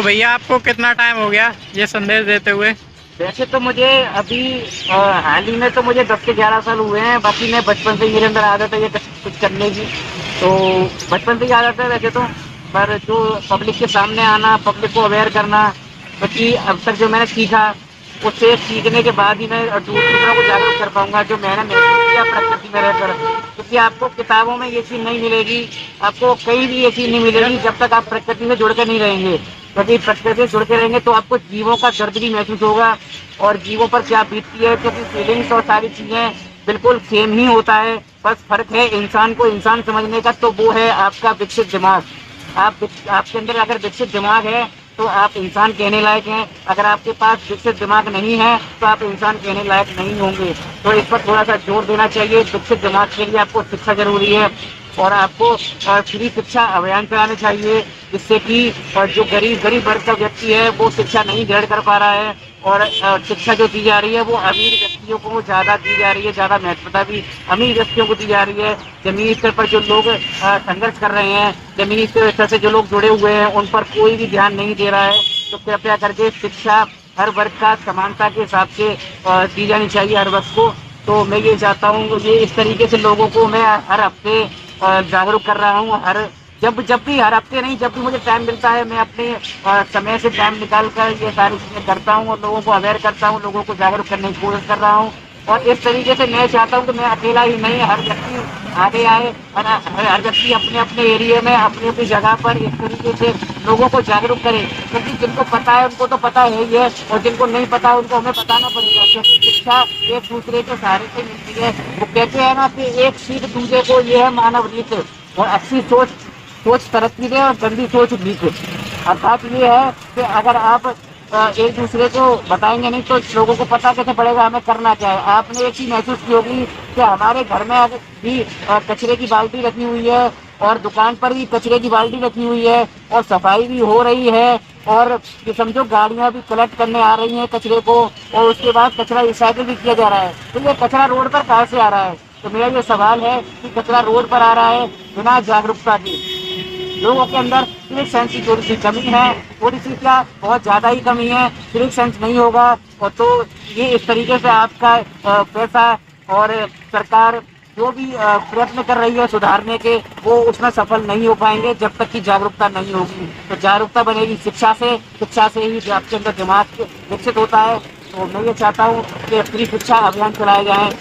भैया आपको कितना टाइम हो गया ये संदेश देते हुए? वैसे तो मुझे अभी हाल ही में तो मुझे 10 से 11 साल हुए हैं। बाकी मैं बचपन से ही मेरे अंदर आदत है ये कुछ करने की, तो बचपन से ही आदत है वैसे तो। पर जो पब्लिक के सामने आना, पब्लिक को अवेयर करना, क्योंकि अब तक जो मैंने सीखा उससे सीखने के बाद ही मैं दूसरों को जागरूक कर पाऊंगा। जो मैंने महसूस किया प्रकृति में रहकर, क्योंकि आपको किताबों में ये चीज़ नहीं मिलेगी, आपको कहीं भी ये चीज़ नहीं मिलेगी जब तक आप प्रकृति से जुड़कर नहीं रहेंगे। क्योंकि प्रकृति से जुड़ के रहेंगे तो आपको जीवों का दर्द भी महसूस होगा और जीवों पर क्या बीतती है, क्योंकि फीलिंग्स और सारी चीज़ें बिल्कुल सेम ही होता है। बस फर्क है इंसान को इंसान समझने का, तो वो है आपका विकसित दिमाग। आपके अंदर अगर विकसित दिमाग है तो आप इंसान कहने लायक हैं। अगर आपके पास विकसित दिमाग नहीं है तो आप इंसान कहने लायक नहीं होंगे। तो इस पर थोड़ा सा जोर देना चाहिए। विकसित दिमाग के लिए आपको शिक्षा जरूरी है और आपको फ्री शिक्षा अभियान चलाने चाहिए, जिससे कि जो गरीब वर्ग का व्यक्ति है वो शिक्षा नहीं ग्रहण कर पा रहा है और शिक्षा जो दी जा रही है वो अमीर व्यक्तियों को ज़्यादा दी जा रही है, ज़्यादा महत्वता भी अमीर व्यक्तियों को दी जा रही है। जमीनी स्तर पर जो लोग संघर्ष कर रहे हैं, जमीनी स्तर से जो लोग जुड़े हुए हैं, उन पर कोई भी ध्यान नहीं दे रहा है। तो कृपया करके शिक्षा हर वर्ग का समानता के हिसाब से दी जानी चाहिए हर वर्ग को। तो मैं ये चाहता हूँ, ये इस तरीके से लोगों को मैं हर हफ्ते जागरूक कर रहा हूँ। जब भी हर हफ्ते नहीं, जब भी मुझे टाइम मिलता है मैं अपने समय से टाइम निकाल कर ये सारी चीज़ें करता हूँ और लोगों को अवेयर करता हूँ, लोगों को जागरूक करने की कोशिश कर रहा हूँ। और इस तरीके से मैं चाहता हूँ कि मैं अकेला ही नहीं, हर व्यक्ति आगे आए और हर व्यक्ति अपने अपने एरिया में, अपनी अपनी जगह पर इस तरीके से लोगों को जागरूक करे। क्योंकि जिनको पता है उनको तो पता है ही है और जिनको नहीं पता उनको हमें बताना पड़ेगा। क्योंकि शिक्षा एक दूसरे के सहारे से मिलती है। वो कहते हैं ना कि एक सीख दूसरे को, ये है मानव रीत। और अच्छी सोच तरक्की दे और गंदी सोच नीचे। अर्थात ये है कि अगर आप एक दूसरे को बताएंगे नहीं तो लोगों को पता कैसे पड़ेगा हमें करना क्या है। आपने एक चीज़ महसूस की होगी कि हमारे घर में अगर भी कचरे की बाल्टी रखी हुई है और दुकान पर भी कचरे की बाल्टी रखी हुई है और सफाई भी हो रही है और ये समझो गाड़ियां भी कलेक्ट करने आ रही हैं कचरे को, और उसके बाद कचरा रिसाइकिल भी किया जा रहा है। तो ये कचरा रोड पर कहाँ से आ रहा है? तो मेरा ये सवाल है कि कचरा रोड पर आ रहा है बिना जागरूकता के। लोगों के अंदर सिविक सेंस की थोड़ी सी कमी है, थोड़ी सी क्या बहुत ज़्यादा ही कमी है। सिविक सेंस नहीं होगा और तो ये इस तरीके से आपका पैसा और सरकार जो भी प्रयत्न कर रही है सुधारने के, वो उसमें सफल नहीं हो पाएंगे जब तक कि जागरूकता नहीं होगी। तो जागरूकता बनेगी शिक्षा से ही आपके अंदर दिमाग विकसित होता है। तो मैं ये चाहता हूँ कि फ्री शिक्षा अभियान चलाए जाएँ